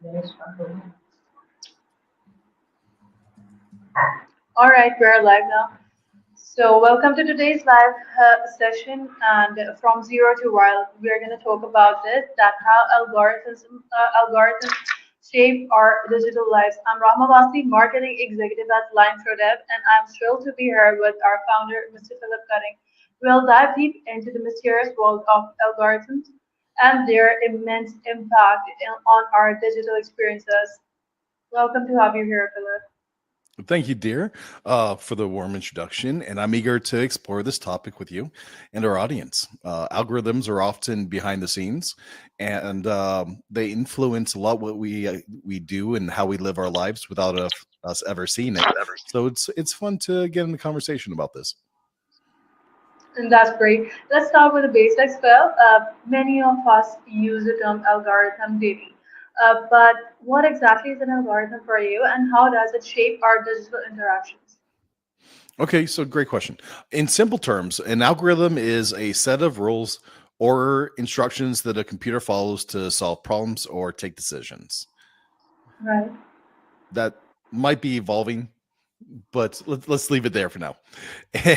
All right, we're live now. So, welcome to today's live session. And from zero to wild, we are going to talk about this that how algorithms shape our digital lives. I'm Rahma Wasti, marketing executive at Line Dev, and I'm thrilled to be here with our founder, Mr. Philip Cutting. We'll dive deep into the mysterious world of algorithms and their immense impact on our digital experiences. Welcome to have you here, Philip. Thank you, dear, for the warm introduction. And I'm eager to explore this topic with you and our audience. Algorithms are often behind the scenes, and they influence a lot what we do and how we live our lives without us ever seeing it. So it's fun to get in the conversation about this. And that's great. Let's start with the basics, Phil. Many of us use the term algorithm daily. But what exactly is an algorithm for you, and how does it shape our digital interactions? Okay, so great question. In simple terms, an algorithm is a set of rules or instructions that a computer follows to solve problems or take decisions. Right. That might be evolving, but let's leave it there for now.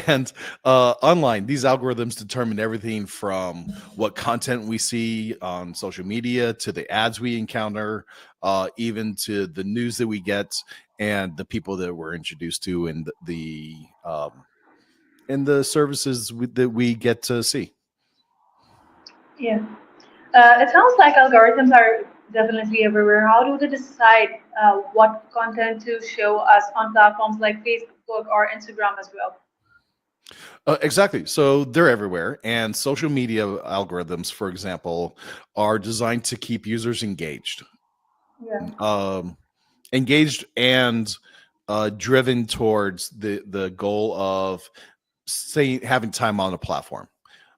And online, these algorithms determine everything from what content we see on social media to the ads we encounter, even to the news that we get and the people that we're introduced to and the services that we get to see. Yeah. It sounds like algorithms are definitely everywhere. How do they decide what content to show us on platforms like Facebook or Instagram as well? Exactly. So they're everywhere. And social media algorithms, for example, are designed to keep users engaged. Yeah. Um, Engaged and driven towards the goal of say having time on a platform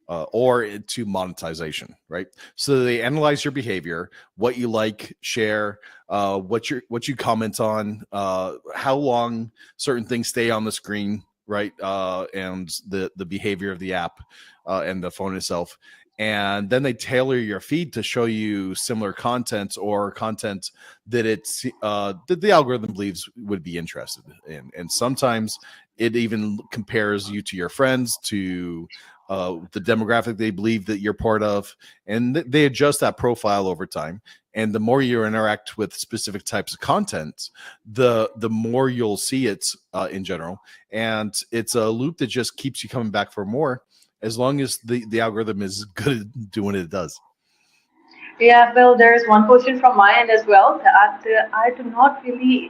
or to monetization, right? So they analyze your behavior, what you like, share, what you comment on, how long certain things stay on the screen, right? And the behavior of the app and the phone itself. And then they tailor your feed to show you similar content or content that that the algorithm believes would be interested in. And sometimes it even compares you to your friends, to the demographic they believe that you're part of, and they adjust that profile over time. And the more you interact with specific types of content, the more you'll see it in general. And it's a loop that just keeps you coming back for more, as long as the algorithm is good at doing what it does. Yeah, well, there's one question from my end as well that I do not really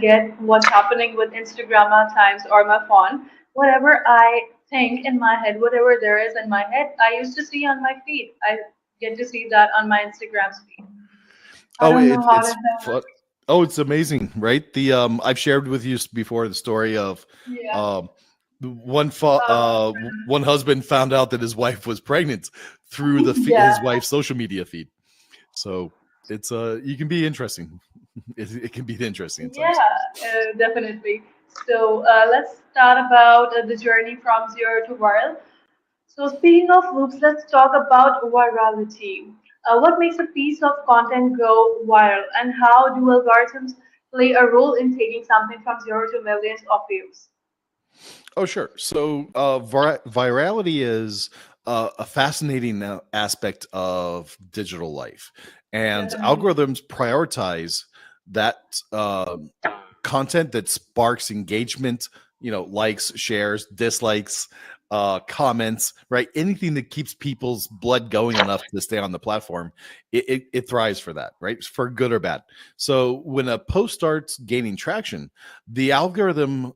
get what's happening with Instagram at times or my phone. Whatever I think in my head, whatever there is in my head, I used to see on my feed. I get to see that on my Instagram's feed. I Oh, don't know how does it's that fun. work. Oh, it's amazing, right? The I've shared with you before the story of Yeah. um Uh, one husband found out that his wife was pregnant through yeah. his wife's social media feed. So it's you can be interesting. It can be interesting at Yeah, times. definitely. So let's start about the journey from zero to viral. So speaking of loops, let's talk about virality. What makes a piece of content go viral, and how do algorithms play a role in taking something from zero to millions of views? Oh, sure. So, virality is a fascinating aspect of digital life, and Definitely. algorithms prioritize that content that sparks engagement. You know, likes, shares, dislikes, comments, right? Anything that keeps people's blood going enough to stay on the platform, it thrives for that, right? For good or bad. So, when a post starts gaining traction, the algorithm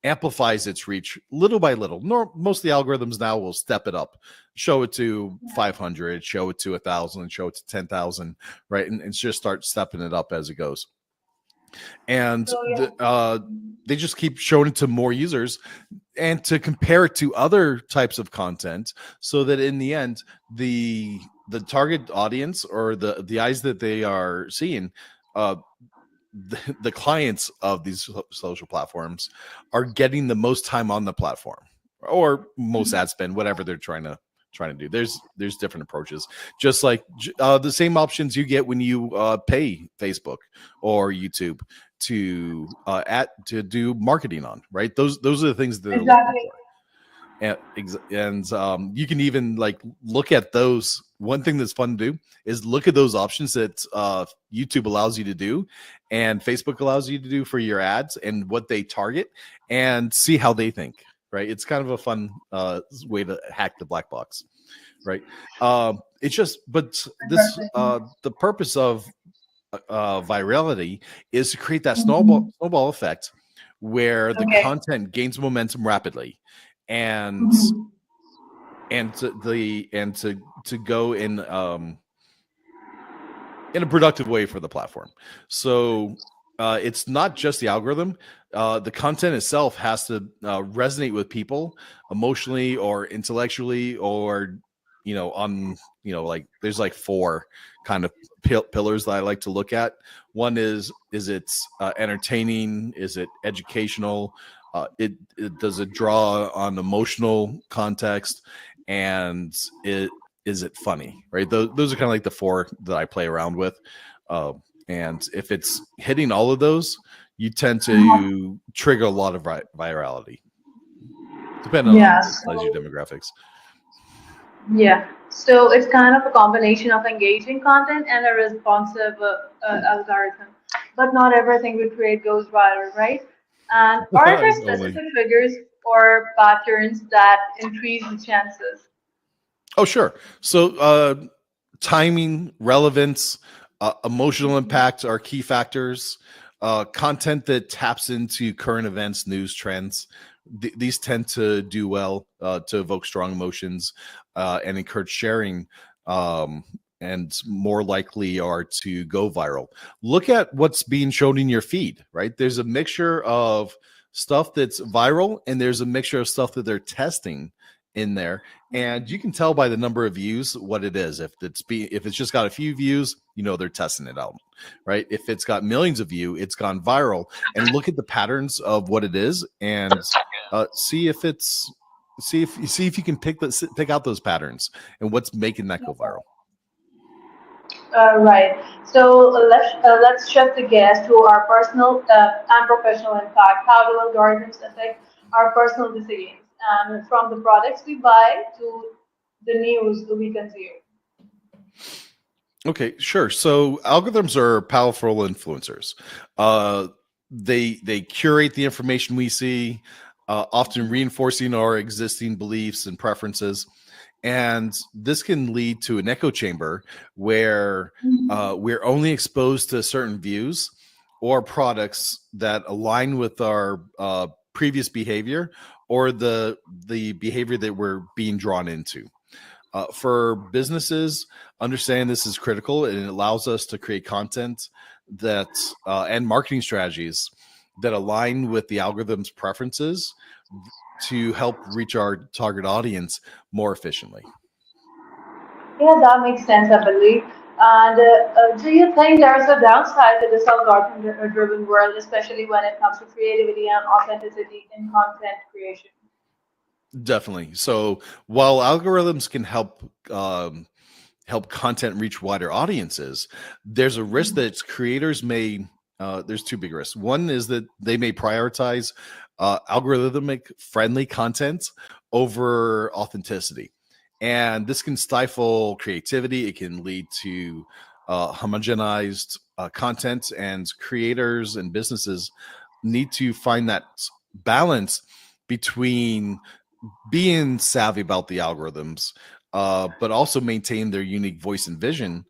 amplifies its reach little by little. Most of the algorithms now will step it up, show it to 500, show it to 1,000, show it to 10,000, right? And just start stepping it up as it goes. And So yeah. they just keep showing it to more users and to compare it to other types of content, so that in the end, the target audience or the eyes that they are seeing, uh, the clients of these social platforms are getting the most time on the platform or most ad spend, whatever they're trying to do. There's different approaches, just like the same options you get when you pay Facebook or YouTube to do marketing on, right? Those are the things that they're looking Exactly. for. You can even like look at those. One thing that's fun to do is look at those options that YouTube allows you to do and Facebook allows you to do for your ads and what they target, and see how they think, right? It's kind of a fun way to hack the black box, right? It's just, but this Interesting. the purpose of virality is to create that Mhm. snowball effect where the Okay. content gains momentum rapidly, and Mhm. to go in a productive way for the platform. So it's not just the algorithm. The content itself has to resonate with people emotionally or intellectually, or on like there's like four kind of pillars that I like to look at. One is it's entertaining? Is it educational? It does it draw on emotional context, and it is it funny, right? Those are kind of like the four that I play around with. Uh, and if it's hitting all of those, you tend Uh-huh. to trigger a lot of virality, depending on Yeah. the size of your demographics. Yeah. So it's kind of a combination of engaging content and a responsive algorithm. But not everything we create goes viral, right? And are there Only. specific triggers or patterns that increase the chances? Oh, sure. So, timing, relevance, emotional impact are key factors. Content that taps into current events, news trends, these tend to do well to evoke strong emotions and encourage sharing. And more likely are to go viral. Look at what's being shown in your feed, right? There's a mixture of stuff that's viral, and there's a mixture of stuff that they're testing in there, and you can tell by the number of views what it is. If it's just got a few views, they're testing it out, right? If it's got millions of views, it's gone viral. And look at the patterns of what it is, and see if it's see if you can pick out those patterns and what's making that go viral. Right. So let's shift the gears to our personal and professional impact. How do algorithms affect our personal decisions, and from the products we buy to the news we consume? Okay, sure. So algorithms are powerful influencers. Uh, they curate the information we see, often reinforcing our existing beliefs and preferences, and this can lead to an echo chamber where we're only exposed to certain views or products that align with our previous behavior or the behavior that we're being drawn into. For businesses, understand this is critical, and it allows us to create content that and marketing strategies that align with the algorithm's preferences to help reach our target audience more efficiently. Yeah, that makes sense, I believe. And do you think there's a downside to this algorithm-driven world, especially when it comes to creativity and authenticity in content creation? Definitely. So while algorithms can help content reach wider audiences, there's a risk that creators may. There's two big risks. One is that they may prioritize algorithmic friendly content over authenticity, and this can stifle creativity. It can lead to homogenized content, and creators and businesses need to find that balance between being savvy about the algorithms, but also maintain their unique voice and vision.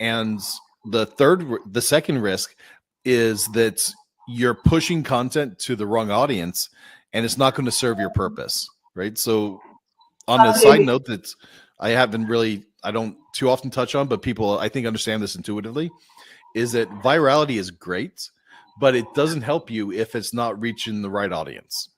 And the second risk is that you're pushing content to the wrong audience, and it's not going to serve your purpose, right? So, on a side Absolutely. note that I don't too often touch on, but people I think understand this intuitively, is that virality is great, but it doesn't help you if it's not reaching the right audience.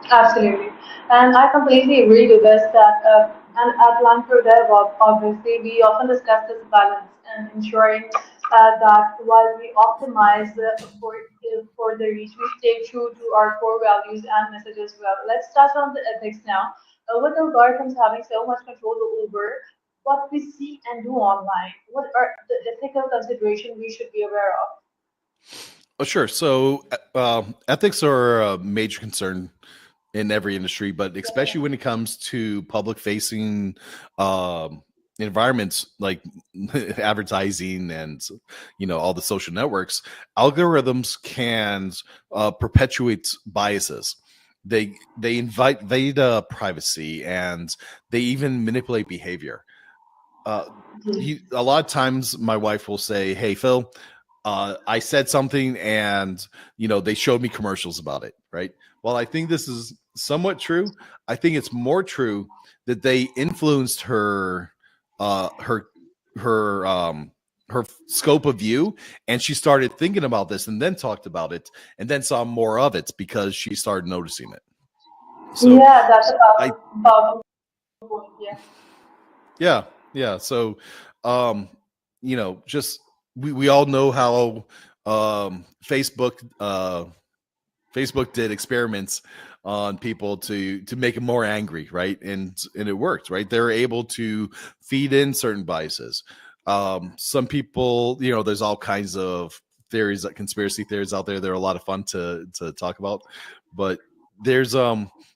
Absolutely. And I completely agree to this that, and at Land Pro Dev, obviously, we often discuss this balance and ensuring that while we optimize for the reach, we stay true to our core values and messages well. Let's touch on the ethics now. with algorithms having so much control over what we see and do online, what are the ethical considerations we should be aware of? Oh, sure. So, ethics are a major concern in every industry, but especially when it comes to public facing um, environments like advertising and all the social networks. Algorithms can perpetuate biases. They invite privacy, and they even manipulate behavior. uh, a lot of times my wife will say, "Hey, Phil, I said something, and they showed me commercials about it." Right. Well, I think this is somewhat true. I think it's more true that they influenced her, uh, her, her her scope of view, and she started thinking about this, and then talked about it, and then saw more of it because she started noticing it. So, Yeah, that's a I powerful point. Yeah. Yeah, yeah. So, um, just we all know how Facebook did experiments on people to make them more angry, right? And it worked, right? They're able to feed in certain biases. Some people, there's all kinds of theories, conspiracy theories out there. They're a lot of fun to talk about, but there's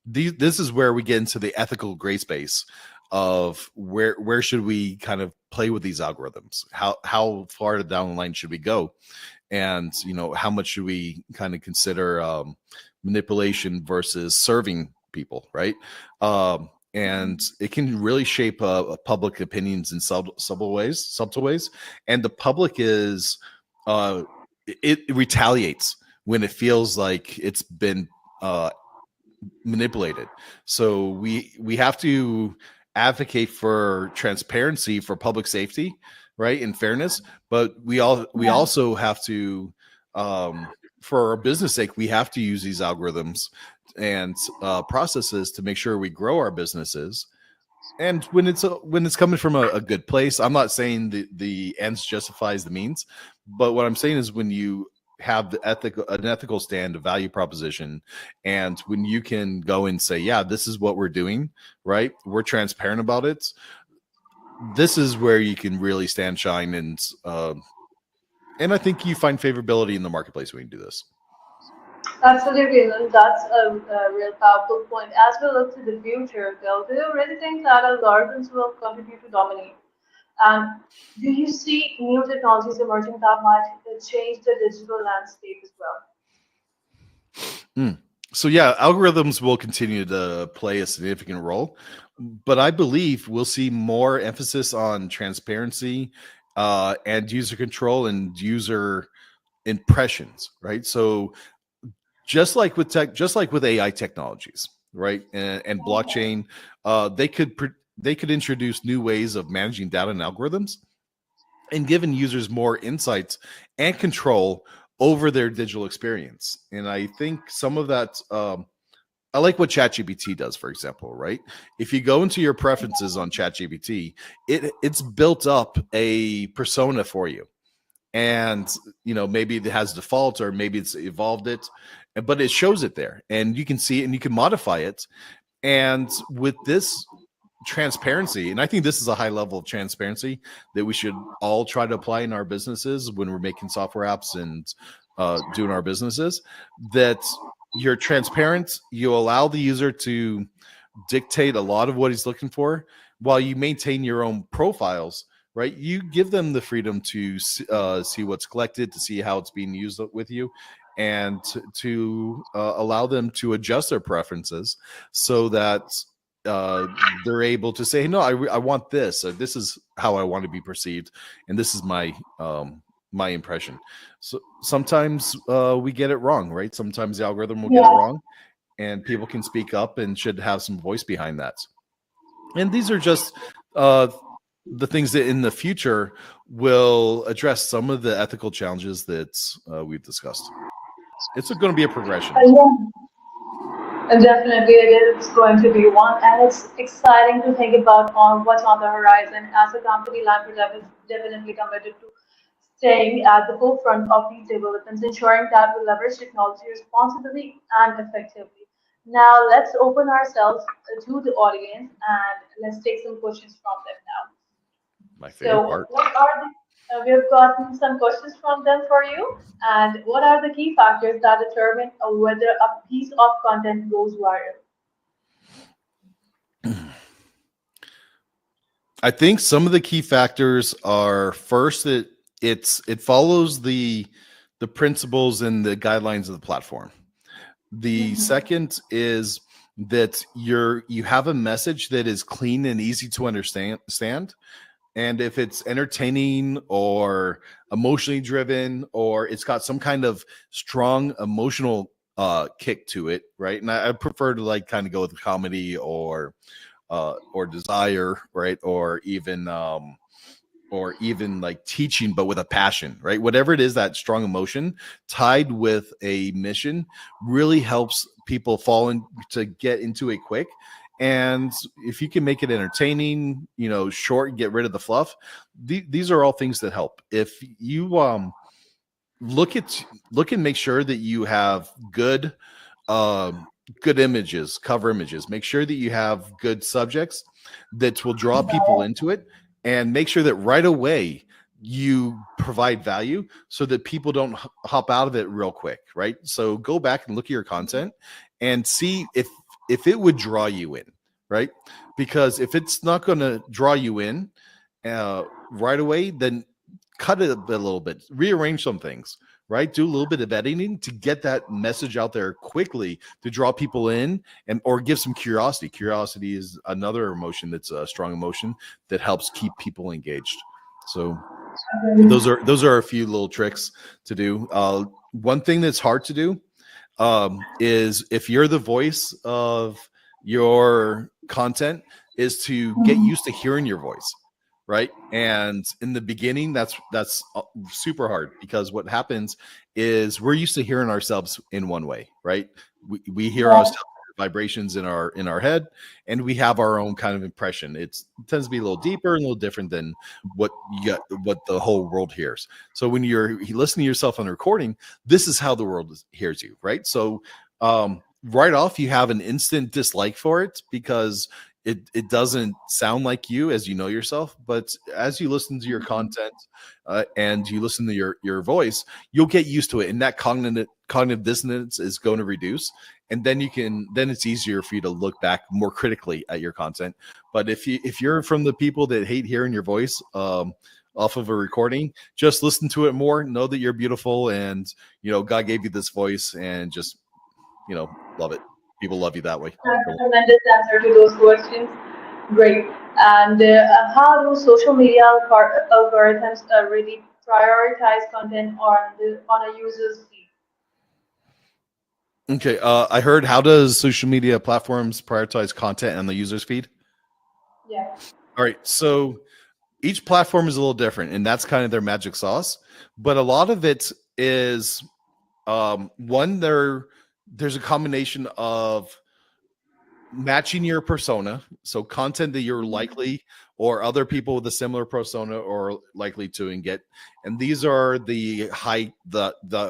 this is where we get into the ethical gray space of where should we kind of play with these algorithms? How far down the line should we go? And how much should we kind of consider manipulation versus serving people, right? And it can really shape public opinions in subtle ways, and the public is uh, it retaliates when it feels like it's been uh, manipulated. So we have to advocate for transparency for public safety, right, and fairness. But we Yeah. also have to, for our business sake, we have to use these algorithms and processes to make sure we grow our businesses. And when it's coming from a good place, I'm not saying the ends justifies the means, but what I'm saying is when you have an ethical stand, a value proposition, and when you can go and say, yeah, this is what we're doing, right? We're transparent about it. This is where you can really stand shine, and I think you find favorability in the marketplace when you do this. Absolutely, and that's a real powerful point. As we look to the future, Phil, do you really think that algorithms will continue to dominate? And do you see new technologies emerging that might change the digital landscape as well? Mm. So yeah, algorithms will continue to play a significant role, but I believe we'll see more emphasis on transparency, and user control and user impressions, right? So just like with AI technologies, right, and blockchain, they could introduce new ways of managing data and algorithms and giving users more insights and control over their digital experience. And I think some of that, I like what ChatGPT does, for example, right? If you go into your preferences on ChatGPT, it's built up a persona for you. And maybe it has default, or maybe it's evolved it, but it shows it there, and you can see it and you can modify it. And with this transparency, and I think this is a high level of transparency that we should all try to apply in our businesses when we're making software apps and doing our businesses, that you're transparent, you allow the user to dictate a lot of what he's looking for while you maintain your own profiles, right? You give them the freedom to see what's collected, to see how it's being used with you, and to allow them to adjust their preferences so that uh, they're able to say, no, I want this, or this is how I want to be perceived, and this is my impression. So sometimes we get it wrong, right? Sometimes the algorithm will get it Yeah. wrong, and people can speak up and should have some voice behind that. And these are just uh, the things that in the future will address some of the ethical challenges that we've discussed. It's going to be a progression. Yeah. And definitely, it is going to be one, and it's exciting to think about on what's on the horizon. As a company, Lamp is definitely committed to staying at the forefront of these developments, ensuring that we leverage technology responsibly and effectively. Now let's open ourselves to the audience and let's take some questions from them now. My favorite So, part. what are we've gotten some questions from them for you, and what are the key factors that determine whether a piece of content goes viral? I think some of the key factors are first that it follows the principles and the guidelines of the platform. The second is that you have a message that is clean and easy to understand. And if it's entertaining or emotionally driven, or it's got some kind of strong emotional kick to it, right? And I prefer to like kind of go with comedy or desire, right? Or even like teaching, but with a passion, right? Whatever it is, that strong emotion tied with a mission really helps people fall in to get into it quick. And if you can make it entertaining, short, get rid of the fluff, these are all things that help. If you look and make sure that you have good images, cover images. Make sure that you have good subjects that will draw people into it, and make sure that right away you provide value so that people don't hop out of it real quick, right? So go back and look at your content and see if it would draw you in, right? Because if it's not going to draw you in right away, then cut it a little bit, rearrange some things, right? Do a little bit of editing to get that message out there quickly to draw people in, and or give some curiosity. Curiosity is another emotion that's a strong emotion that helps keep people engaged. So those are a few little tricks to do. One thing that's hard to do is if you're the voice of your content, is to get used to hearing your voice, right? And in the beginning, that's super hard, because what happens is we're used to hearing ourselves in one way, right? We hear Yeah. ourselves vibrations in our head, and we have our own kind of impression. It tends to be a little deeper and a little different than what the whole world hears. So when you listen to yourself on the recording, this is how the world hears you, right? So right off, you have an instant dislike for it, because it doesn't sound like you as you know yourself. But as you listen to your content and you listen to your voice, you'll get used to it, and that cognitive dissonance is going to reduce. And then it's easier for you to look back more critically at your content. But if you're from the people that hate hearing your voice off of a recording, just listen to it more, know that you're beautiful, and God gave you this voice, and just love it. People love you that way. That's a tremendous answer to those questions. Great. And how do social media algorithms really prioritize content on a user's feed? Okay, I heard, how does social media platforms prioritize content on the user's feed? Yeah. All right, so each platform is a little different, and that's kind of their magic sauce. But a lot of it is one, there's a combination of matching your persona, so content that you're likely, or other people with a similar persona are likely to and get. And these are the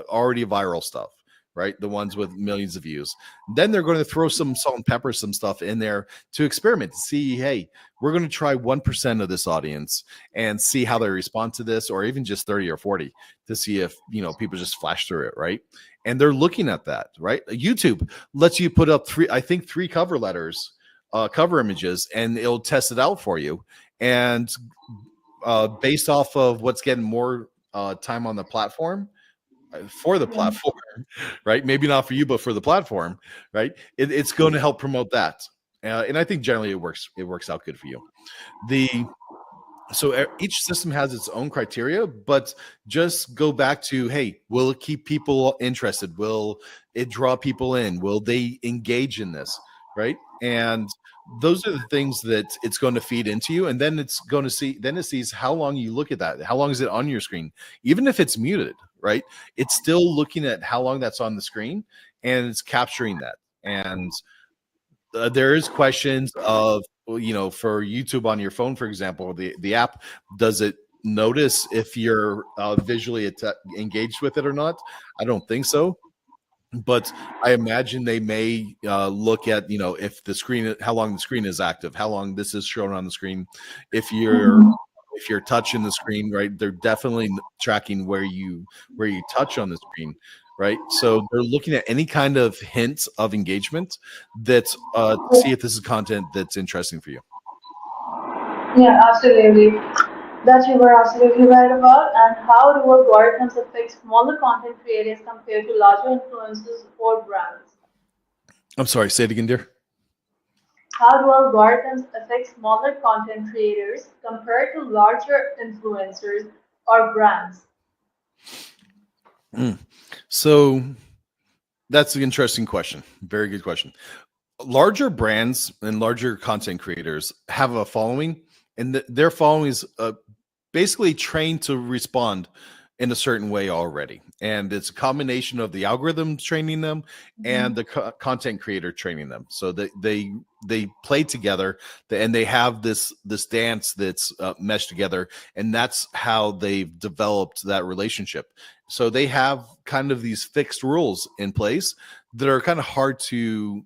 already viral stuff, right? The ones with millions of views. Then they're going to throw some salt and pepper, some stuff in there to experiment, to see, hey, we're going to try 1% of this audience and see how they respond to this, or even just 30 or 40, to see if people just flash through it, right? And they're looking at that, right? YouTube lets you put up three cover images, and it'll test it out for you. And based off of what's getting more time on the platform, for the platform, right? Maybe not for you, but for the platform, right? It's going to help promote that. And I think generally it works out good for you. The so each system has its own criteria, but just go back to, hey, will it keep people interested? Will it draw people in? Will they engage in this, right? And those are the things that it's going to feed into you. And then it sees how long you look at that, how long is it on your screen, even if it's muted, right? It's still looking at how long that's on the screen, and it's capturing that. And there is questions of, for YouTube on your phone, for example, the app, does it notice if you're visually engaged with it or not? I don't think so. but I imagine they may look at, if the screen, how long the screen is active, how long this is shown on the screen. If you're Mhm. if you're touching the screen, right, they're definitely tracking where you touch on the screen, right? So they're looking at any kind of hints of engagement that's see if this is content that's interesting for you. Yeah, absolutely. That you were absolutely right about. And how do algorithms affect smaller content creators compared to larger influencers or brands? I'm sorry, say it again, dear. How do algorithms affect smaller content creators compared to larger influencers or brands? Mm. So that's an interesting question. Very good question. Larger brands and larger content creators have a following, and their following is basically trained to respond in a certain way already. And it's a combination of the algorithms training them and the content creator training them. So they play together, and they have this dance that's meshed together, and that's how they've developed that relationship. So they have kind of these fixed rules in place that are kind of hard to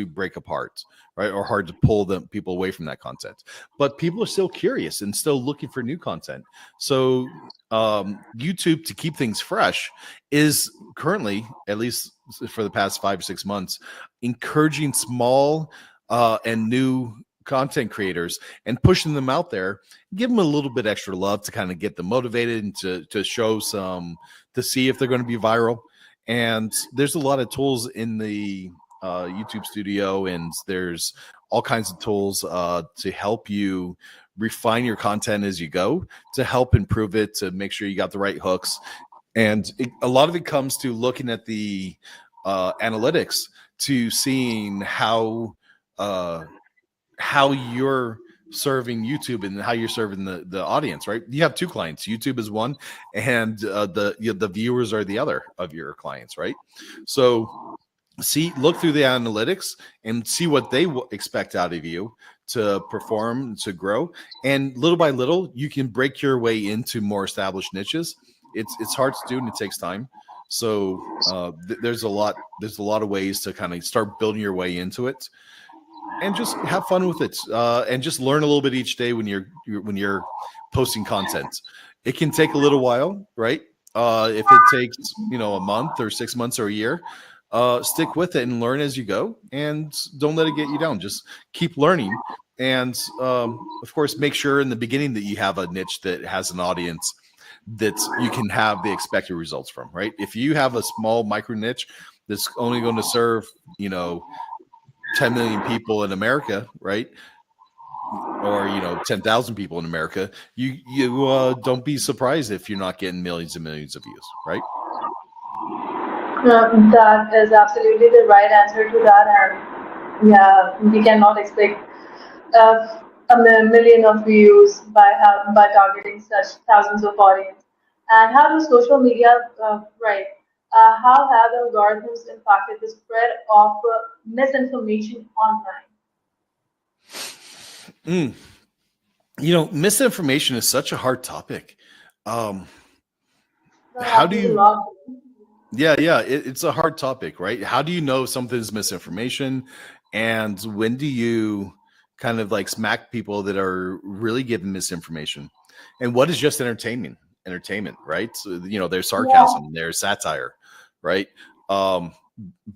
break apart, right? Or hard to pull them people away from that content. But people are still curious and still looking for new content. So YouTube, to keep things fresh, is currently, at least for the past 5 or 6 months, encouraging small and new content creators and pushing them out there, give them a little bit extra love to kind of get them motivated and to show some, to see if they're going to be viral. And there's a lot of tools in the YouTube studio, and there's all kinds of tools to help you refine your content as you go, to help improve it, to make sure you got the right hooks. And a lot of it comes to looking at the analytics, to seeing uh, how you're serving YouTube and how you're serving the audience, right? You have two clients. YouTube is one, and the viewers are the other of your clients, right? So look through the analytics and see what they expect out of you to perform, to grow, and little by little you can break your way into more established niches. It's hard to do, and it takes time. So there's a lot of ways to kind of start building your way into it, and just have fun with it, and just learn a little bit each day when you're posting content. It can take a little while, right? If it takes a month or 6 months or a year, stick with it and learn as you go, and don't let it get you down. Just keep learning, and of course, make sure in the beginning that you have a niche that has an audience that you can have the expected results from, right? If you have a small micro niche that's only going to serve, 10 million people in America, right? Or 10,000 people in America, you don't be surprised if you're not getting millions and millions of views, right? That is absolutely the right answer to that, and yeah, we cannot expect million of views by targeting such thousands of audience. And how do social media, right? How have algorithms impacted the spread of misinformation online? Mm. Misinformation is such a hard topic. Um, That how do happens a you lot. Yeah, it's a hard topic, right? How do you know something's misinformation, and when do you kind of like smack people that are really giving misinformation? And what is just entertainment, right? So, there's Yeah. sarcasm, there's satire, right? um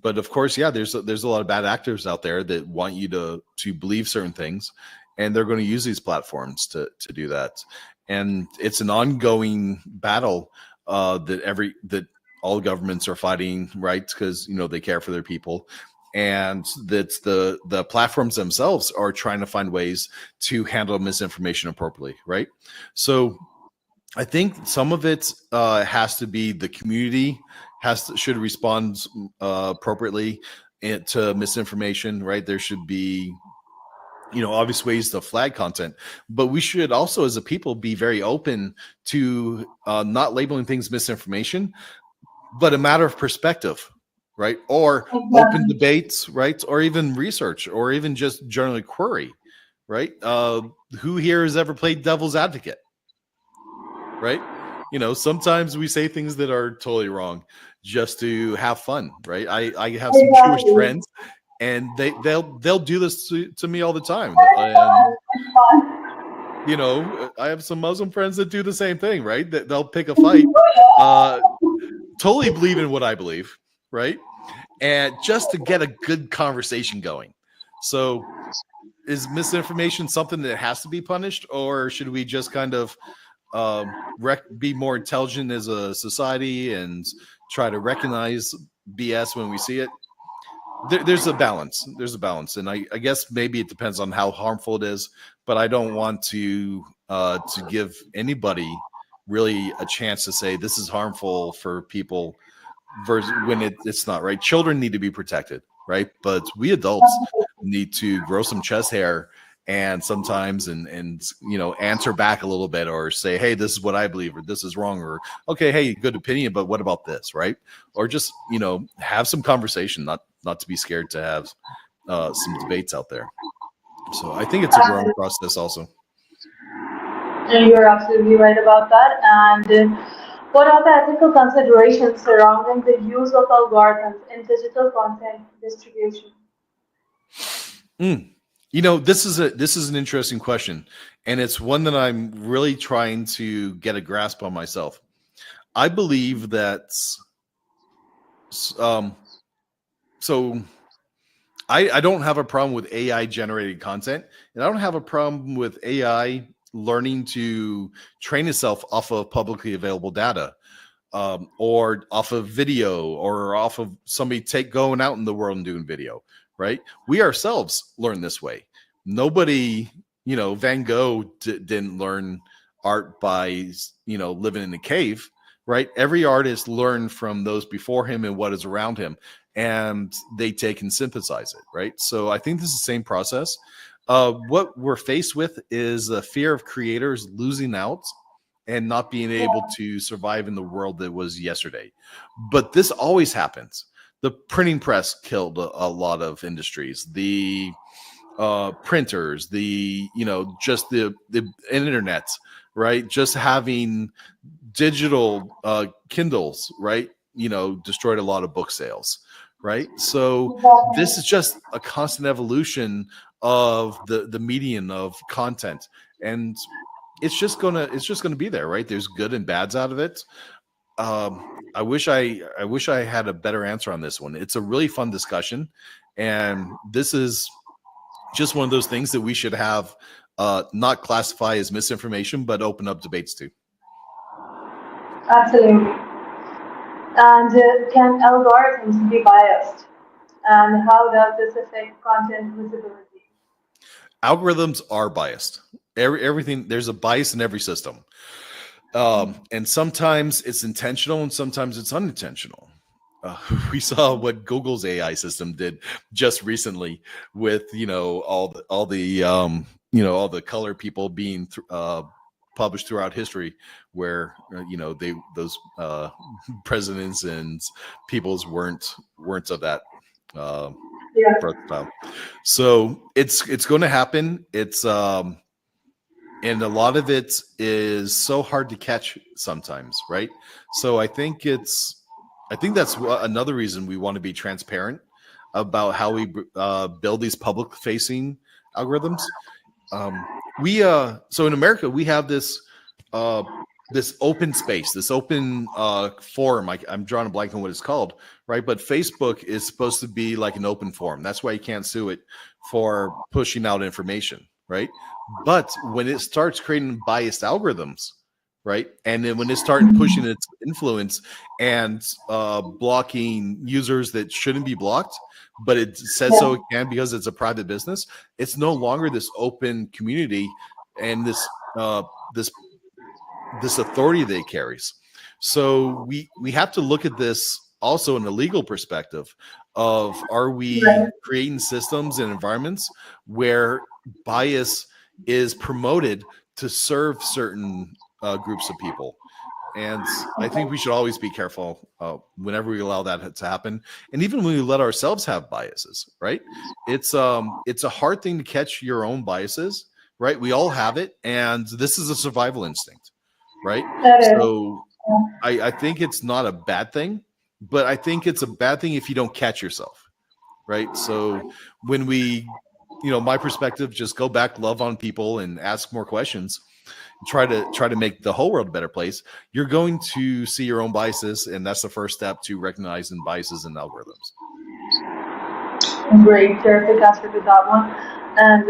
but of course, yeah, there's a lot of bad actors out there that want you to believe certain things, and they're going to use these platforms to do that. And it's an ongoing battle that all governments are fighting, right? Because they care for their people, and that's the platforms themselves are trying to find ways to handle misinformation appropriately, right? So I think some of it has to be the community should respond appropriately to misinformation, right? There should be obvious ways to flag content, but we should also, as a people, be very open to not labeling things misinformation, but a matter of perspective, right? Or open Exactly. debates, right? Or even research, or even just generally query, right? Who here has ever played devil's advocate, right? sometimes we say things that are totally wrong just to have fun, right? I have some Jewish Exactly. friends, and they'll do this to me all the time, and It's fun. I have some Muslim friends that do the same thing, right? That they'll pick a fight, uh, totally believe in what I believe, right? And just to get a good conversation going. So, is misinformation something that has to be punished, or should we just kind of be more intelligent as a society and try to recognize BS when we see it? There's a balance. There's a balance, and I guess maybe it depends on how harmful it is. But I don't want to give anybody really a chance to say this is harmful for people versus when it's not, right. Children need to be protected, right, but we adults need to grow some chest hair and sometimes and answer back a little bit, or say, hey, this is what I believe, or this is wrong, or okay, hey, good opinion, but what about this, right? Or just have some conversation, not to be scared to have some debates out there. So I think it's a growing process also. You're absolutely right about that. And what are the ethical considerations surrounding the use of algorithms in digital content distribution? Mm. This is an interesting question, and it's one that I'm really trying to get a grasp on myself. I believe that um, so I don't have a problem with AI generated content, and I don't have a problem with AI learning to train itself off of publicly available data, or off of video, or off of somebody going out in the world and doing video, right? We ourselves learn this way. Nobody, Van Gogh didn't learn art by, living in a cave, right? Every artist learned from those before him and what is around him, and they take and synthesize it, right? So I think this is the same process. What we're faced with is the fear of creators losing out and not being able to survive in the world that was yesterday. But this always happens. The printing press killed a lot of industries. The printers, just the internet, right? Just having digital Kindles, right? Destroyed a lot of book sales, right? So this is just a constant evolution of the medium of content, and it's just gonna be there, right? There's good and bads out of it. I wish I had a better answer on this one. It's a really fun discussion, and this is just one of those things that we should have not classify as misinformation, but open up debates to. Absolutely. And can algorithms be biased? And how does this affect content visibility? Algorithms are biased. Everything, there's a bias in every system. And sometimes it's intentional and sometimes it's unintentional. We saw what Google's AI system did just recently with all the color people being published throughout history, where they those presidents and peoples weren't of that Yeah, versatile. So it's going to happen. It's and a lot of it is so hard to catch sometimes, right? So I think that's another reason we want to be transparent about how we build these public facing algorithms. We so in America we have uh this open space, this open forum. I'm drawing a blank on what it's called, right? But Facebook is supposed to be like an open forum. That's why you can't sue it for pushing out information, right? But when it starts creating biased algorithms, right, and then when it starts pushing its influence and blocking users that shouldn't be blocked, but it says so yeah, it can because it's a private business, it's no longer this open community and this authority that it carries. So we have to look at this also in a legal perspective of, are we right. creating systems and environments where bias is promoted to serve certain groups of people? And I think we should always be careful whenever we allow that to happen, and even when we let ourselves have biases. Right? It's a hard thing to catch your own biases. Right? We all have it, and this is a survival instinct. right? That is. So I think it's not a bad thing, but I think it's a bad thing if you don't catch yourself, right? So when my perspective, just go back, love on people, and ask more questions. Try to make the whole world a better place. You're going to see your own biases, and that's the first step to recognizing biases in algorithms. Great, terrific answer to that one. And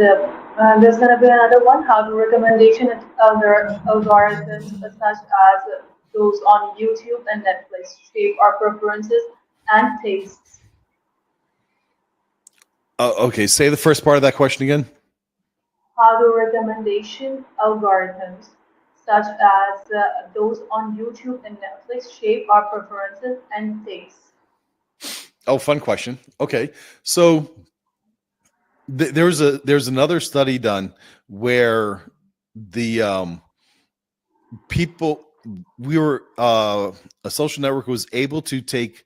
there's going to be another one. How do recommendation algorithms such as those on YouTube and Netflix shape our preferences and tastes? Okay, say the first part of that question again. How do recommendation algorithms such as those on YouTube and Netflix shape our preferences and tastes? Oh, fun question. Okay, so there's another study done where the people we were a social network was able to take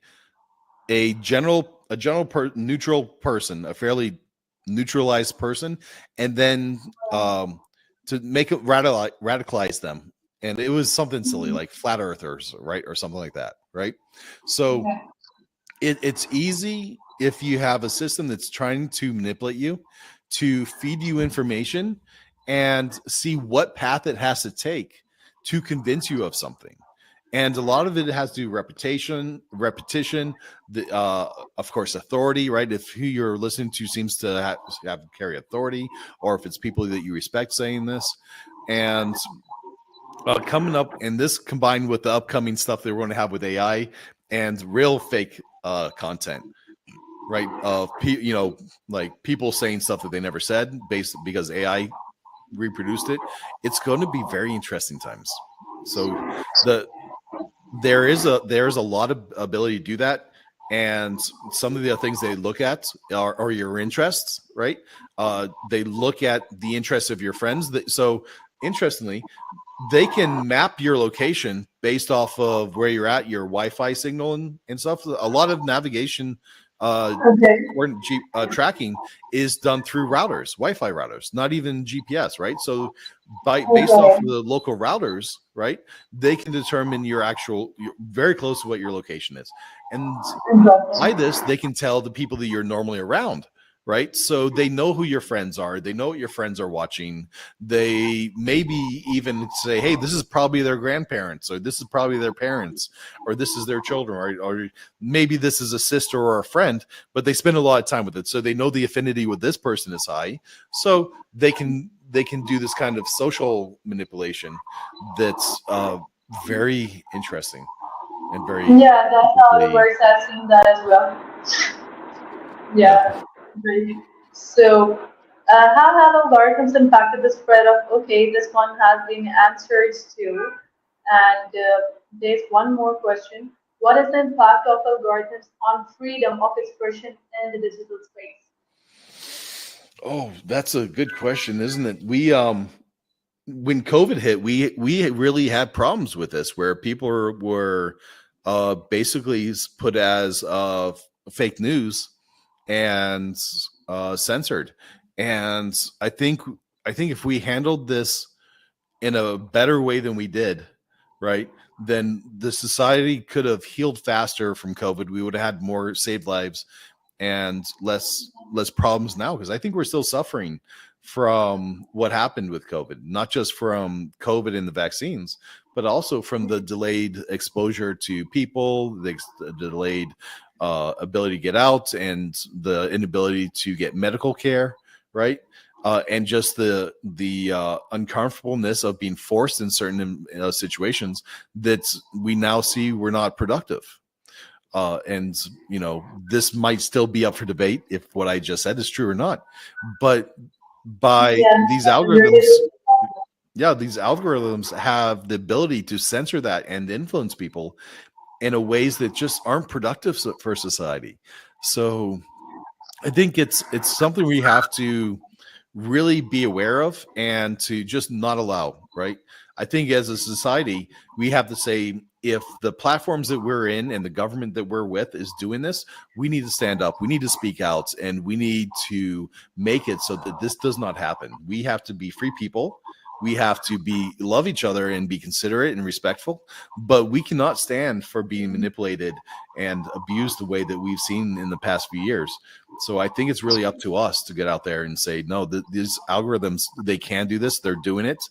neutral person, a fairly neutralized person, and then to make it radicalize them. And it was something silly like flat earthers, right, or something like that, right? So Okay. it's easy if you have a system that's trying to manipulate you, to feed you information and see what path it has to take to convince you of something. And a lot of it has to do repetition, the of course authority, right? If who you're listening to seems to have carry authority, or if it's people that you respect saying this. And coming up, and this combined with the upcoming stuff that we're going to have with AI and real fake content, right? Of like people saying stuff that they never said based because AI reproduced it. It's going to be very interesting times. So there's a lot of ability to do that, and some of the things they look at are your interests, right? They look at the interests of your friends. So interestingly, they can map your location based off of where you're at, your Wi-Fi signal and stuff. A lot of navigation uh, Okay. tracking is done through routers, Wi-Fi routers, not even GPS, right? So based off Okay. of the local routers, right, they can determine you're very close to what your location is. And by Interesting. this, they can tell the people that you're normally around, right? So they know who your friends are. They know what your friends are watching. They maybe even say, hey, this is probably their grandparents, or this is probably their parents, or this is their children, or maybe this is a sister or a friend, but they spend a lot of time with it. So they know the affinity with this person is high. So they can do this kind of social manipulation that's very interesting and very Yeah, that's how it basically, works. I've seen that as well. yeah. Yeah, great. So, how have algorithms impacted the spread of, okay, this one has been answered to, and there's one more question. What is the impact of algorithms on freedom of expression in the digital space? Oh, that's a good question, isn't it? We when COVID hit, we really had problems with this, where people were basically put as fake news and censored. And I think if we handled this in a better way than we did, right, then the society could have healed faster from COVID. We would have had more saved lives and less problems now, because I think we're still suffering from what happened with COVID, not just from COVID and the vaccines, but also from the delayed exposure to people, the delayed ability to get out, and the inability to get medical care, right? And just the uncomfortableness of being forced in certain situations that we now see we're not productive. And this might still be up for debate if what I just said is true or not. But by Yeah, these I agree algorithms, with yeah, these algorithms have the ability to censor that and influence people in a ways that just aren't productive for society. So I think it's something we have to really be aware of and to just not allow, right? I think as a society, we have to say, if the platforms that we're in and the government that we're with is doing this, we need to stand up, we need to speak out, and we need to make it so that this does not happen. We have to be free people. We have to love each other and be considerate and respectful, but we cannot stand for being manipulated and abused the way that we've seen in the past few years. So I think it's really up to us to get out there and say, no, these algorithms, they can do this. They're doing it.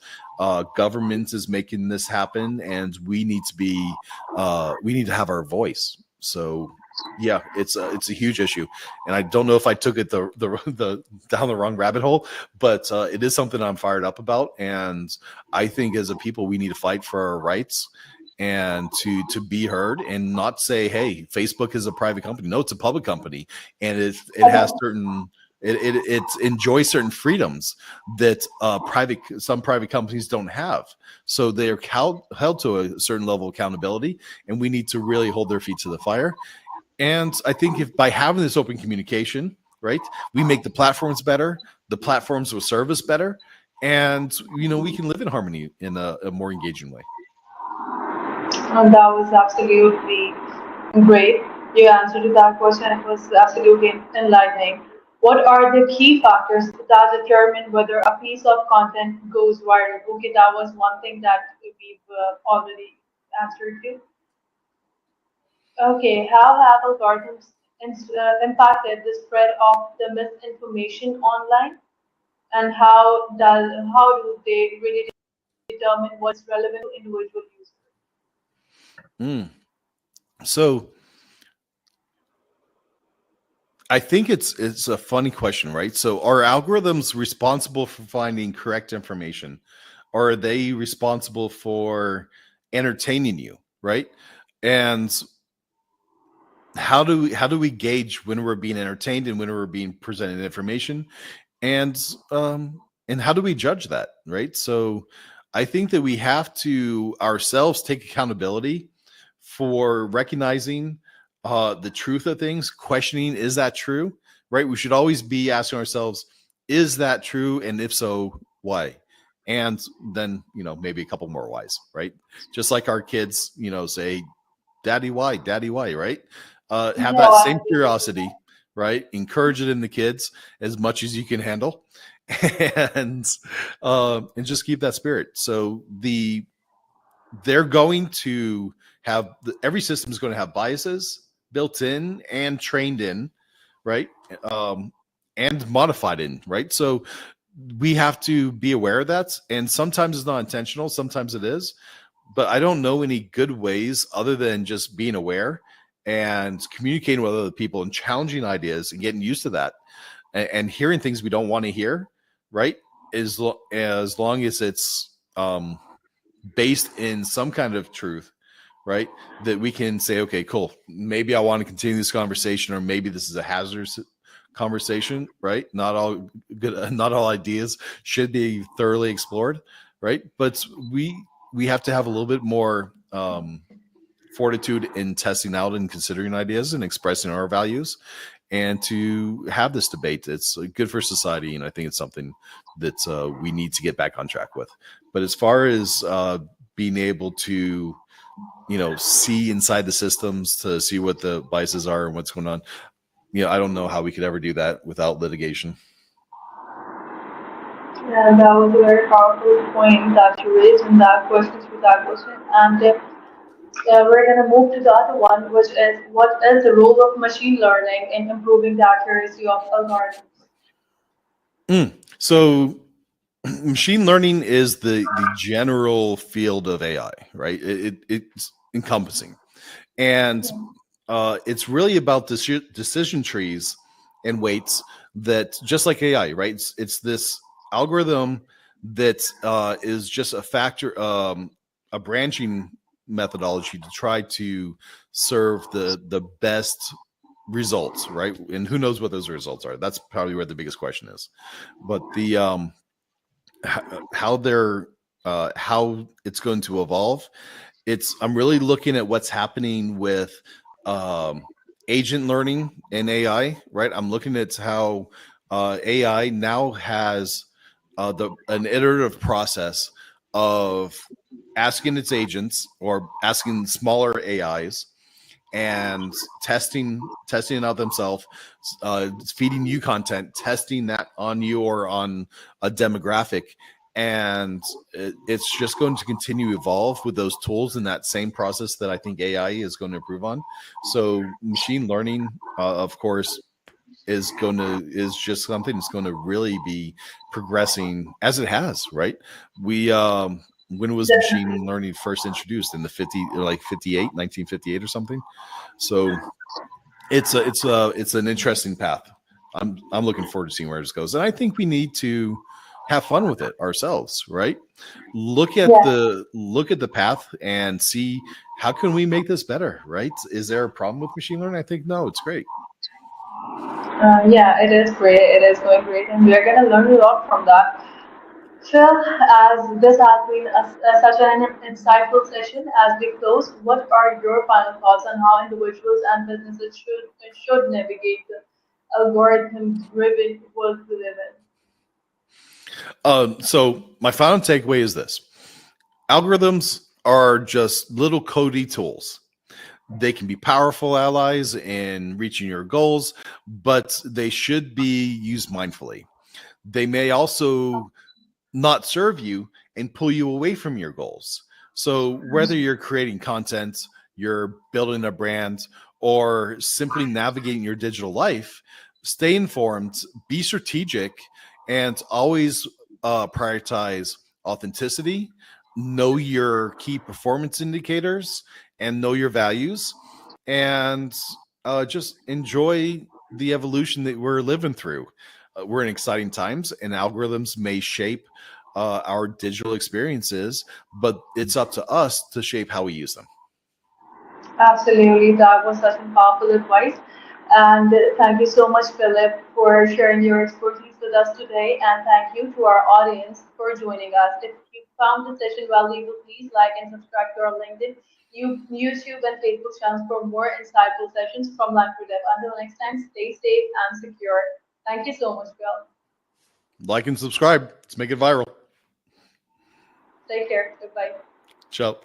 Government is making this happen, and we need to have our voice. So yeah, it's a huge issue, and I don't know if I took it the down the wrong rabbit hole, but it is something I'm fired up about, and I think as a people we need to fight for our rights and to be heard, and not say, hey, Facebook is a private company. No, it's a public company, and it has certain it enjoys certain freedoms that some private companies don't have. So they are held to a certain level of accountability, and we need to really hold their feet to the fire. And I think if by having this open communication, right, we make the platforms better, the platforms will serve us better, and we can live in harmony in a more engaging way. And that was absolutely great. Your answer to that question was absolutely enlightening. What are the key factors that determine whether a piece of content goes viral? Okay, that was one thing that we've already answered to. Okay, how have algorithms impacted the spread of the misinformation online, and how do they really determine what's relevant to individual users? Mm. So I think it's a funny question, right? So are algorithms responsible for finding correct information, or are they responsible for entertaining you, right? And how do we gauge when we're being entertained and when we're being presented information, and how do we judge that, right? So I think that we have to ourselves take accountability for recognizing the truth of things, questioning, is that true, right? We should always be asking ourselves, is that true, and if so, why? And then maybe a couple more whys, right? Just like our kids say, daddy, why, right? Have No, that same absolutely. curiosity, right? Encourage it in the kids as much as you can handle, and and just keep that spirit. So they're going to have every system is going to have biases built in and trained in, right? um, and modified in, right? So we have to be aware of that, and sometimes it's not intentional, sometimes it is, but I don't know any good ways other than just being aware and communicating with other people and challenging ideas and getting used to that, and hearing things we don't want to hear, right? As long as it's based in some kind of truth, right? That we can say, okay, cool. Maybe I want to continue this conversation, or maybe this is a hazardous conversation, right? Not all good, not all ideas should be thoroughly explored, right? But we have to have a little bit more fortitude in testing out and considering ideas and expressing our values, and to have this debate. It's good for society, and I think it's something that we need to get back on track with. But as far as being able to see inside the systems to see what the biases are and what's going on, I don't know how we could ever do that without litigation. Yeah, that was a very powerful point that you raised in that question to that question. And we're going to move to the other one, which is what is the role of machine learning in improving the accuracy of algorithms? So machine learning is the general field of AI, right? It's encompassing, and it's really about decision trees and weights that, just like AI, right? It's this algorithm that is just a factor, a branching methodology to try to serve the best results, right? And who knows what those results are? That's probably where the biggest question is. But the how they're how it's going to evolve, I'm really looking at what's happening with um, agent learning and AI, right? I'm looking at how AI now has an iterative process of asking its agents, or asking smaller AIs, and testing it out themselves, feeding you content, testing that on you or on a demographic, and it's just going to continue to evolve with those tools in that same process that I think AI is going to improve on. So machine learning, of course, is just something that's going to really be progressing as it has, right? We when was machine Definitely. learning first introduced, in the 1958 or something? So it's an interesting path. I'm looking forward to seeing where this goes, and I think we need to have fun with it ourselves, right? Yeah. Look at the path and see how can we make this better, right? Is there a problem with machine learning? I think no, it's great. Yeah, it is great. It is going great, and we are going to learn a lot from that. Phil, as this has been such an insightful session, as we close, what are your final thoughts on how individuals and businesses should navigate the algorithm-driven world we live in? So my final takeaway is this: algorithms are just little Cody tools. They can be powerful allies in reaching your goals, but they should be used mindfully. They may also not serve you and pull you away from your goals. So whether you're creating content, you're building a brand, or simply navigating your digital life, stay informed, be strategic, and always prioritize authenticity, know your key performance indicators, and know your values, and just enjoy the evolution that we're living through. We're in exciting times, and algorithms may shape our digital experiences, but it's up to us to shape how we use them. Absolutely, that was such a powerful advice. And thank you so much, Philip, for sharing your expertise with us today. And thank you to our audience for joining us. If you found the session valuable, please like and subscribe to our LinkedIn, YouTube, and Facebook channels for more insightful sessions from Life to Dev. Until next time, stay safe and secure. Thank you so much, Phil. Like and subscribe. Let's make it viral. Take care. Goodbye. Ciao.